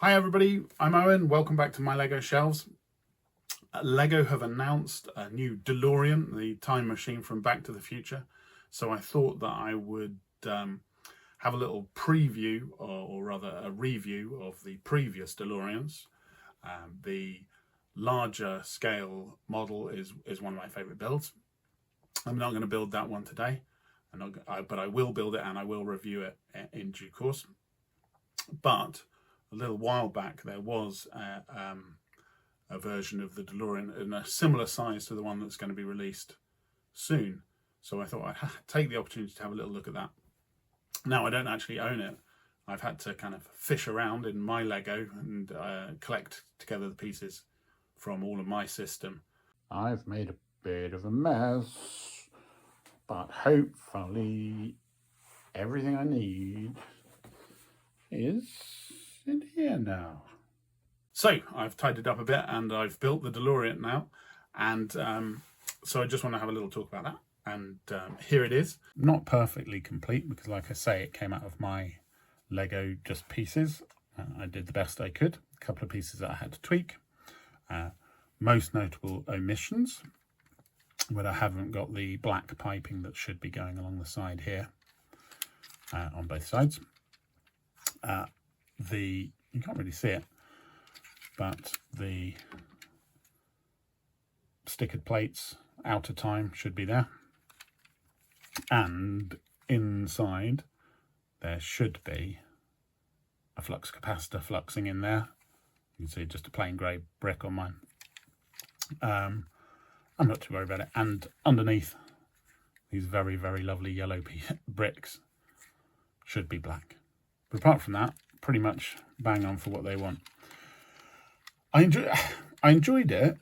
Hi everybody, I'm Owen. Welcome back to my Lego shelves. Lego have announced a new DeLorean, the time machine from Back to the Future. So I thought that I would have a little preview, or rather a review of the previous DeLoreans. The larger scale model is one of my favourite builds. I'm not going to build that one today, but I will build it and I will review it in due course. But a little while back there was a version of the DeLorean in a similar size to the one that's going to be released soon. So I thought I'd take the opportunity to have a little look at that. Now, I don't actually own it. I've had to kind of fish around in my Lego and collect together the pieces from all of my system. I've made a bit of a mess, but hopefully everything I need is in here now. So I've tidied up a bit and I've built the DeLorean now, and so I just want to have a little talk about that. And here it is. Not perfectly complete because, like I say, it came out of my Lego just pieces. I did the best I could. A couple of pieces that I had to tweak. Most notable omissions, but I haven't got the black piping that should be going along the side here on both sides. You can't really see it, but the stickered plates out of time should be there, and inside there should be a flux capacitor fluxing in there. You can see just a plain grey brick on mine. I'm not too worried about it. And underneath, these very, very lovely yellow bricks should be black. But apart from that, pretty much bang on for what they want. I enjoyed it,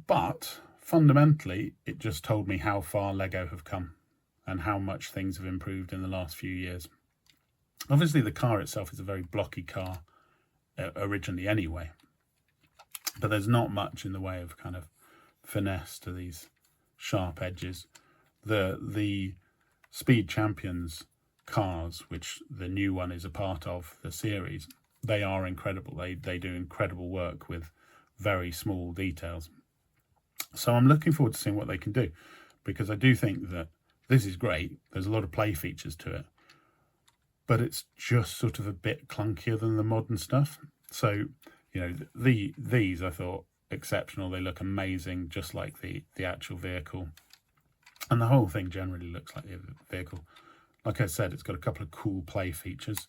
but fundamentally, it just told me how far Lego have come and how much things have improved in the last few years. Obviously, the car itself is a very blocky car originally anyway, but there's not much in the way of kind of finesse to these sharp edges. The Speed Champions cars, which the new one is a part of the series, they are incredible. They do incredible work with very small details. So I'm looking forward to seeing what they can do, because I do think that this is great. There's a lot of play features to it, but it's just sort of a bit clunkier than the modern stuff. So, you know, these I thought exceptional. They look amazing, just like the actual vehicle. And the whole thing generally looks like the vehicle. Like I said, it's got a couple of cool play features.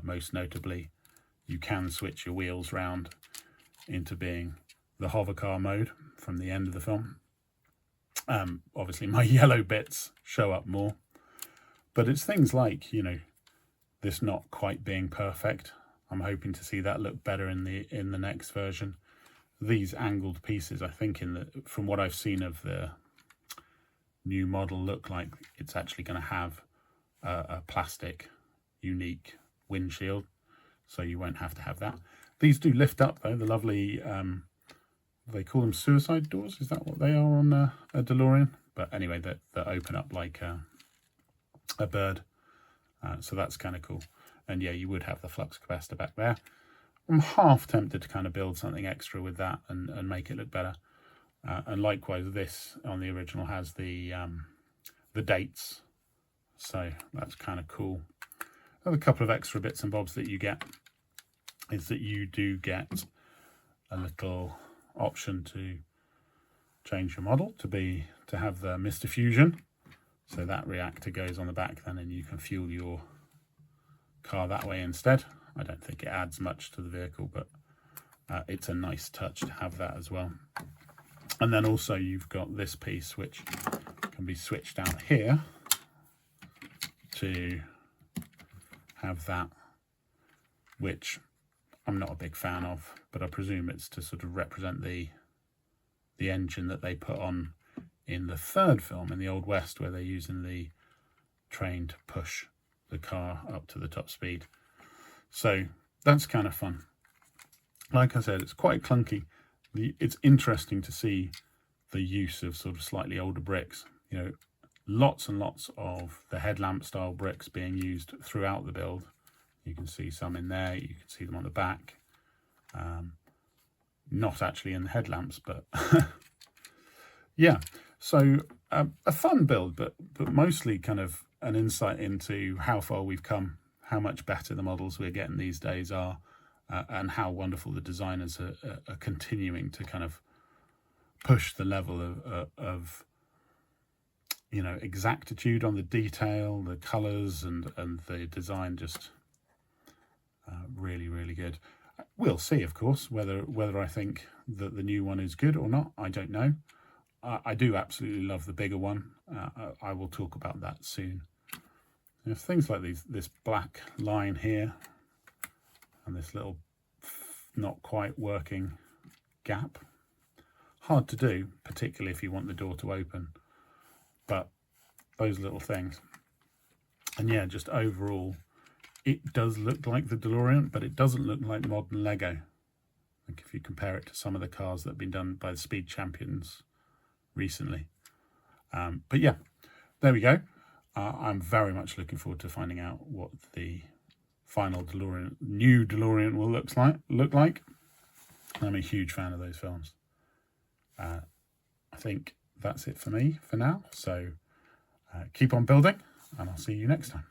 Most notably, you can switch your wheels round into being the hover car mode from the end of the film. Obviously, my yellow bits show up more. But it's things like, you know, this not quite being perfect. I'm hoping to see that look better in the next version. These angled pieces, I think, from what I've seen of the new model, look like it's actually going to have a plastic unique windshield, so you won't have to have that. These do lift up though, the lovely they call them suicide doors, is that what they are on a DeLorean? But anyway, that open up like a bird, so that's kind of cool. And yeah, you would have the flux capacitor back there. I'm half tempted to kind of build something extra with that and make it look better. And likewise, this on the original has the dates, so that's kind of cool. Another couple of extra bits and bobs that you get is that you do get a little option to change your model to have the Mr. Fusion. So that reactor goes on the back then, and you can fuel your car that way instead. I don't think it adds much to the vehicle, but it's a nice touch to have that as well. And then also you've got this piece which can be switched out here to have that, which I'm not a big fan of, but I presume it's to sort of represent the engine that they put on in the third film in the Old West, where they're using the train to push the car up to the top speed. So that's kind of fun. Like I said, it's quite clunky. It's interesting to see the use of sort of slightly older bricks. You know, lots and lots of the headlamp style bricks being used throughout the build. You can see some in there, you can see them on the back. Not actually in the headlamps, but yeah. So a fun build, but mostly kind of an insight into how far we've come, how much better the models we're getting these days are, and how wonderful the designers are continuing to kind of push the level of you know, exactitude on the detail, the colours, and the design. Just really, really good. We'll see, of course, whether I think that the new one is good or not. I don't know. I do absolutely love the bigger one. I will talk about that soon. There's things like this black line here and this little not quite working gap. Hard to do, particularly if you want the door to open. But those little things. And yeah, just overall, it does look like the DeLorean, but it doesn't look like modern Lego. Like if you compare it to some of the cars that have been done by the Speed Champions recently. But yeah, there we go. I'm very much looking forward to finding out what the final DeLorean, new DeLorean will look like. I'm a huge fan of those films. I think that's it for me for now. So keep on building, and I'll see you next time.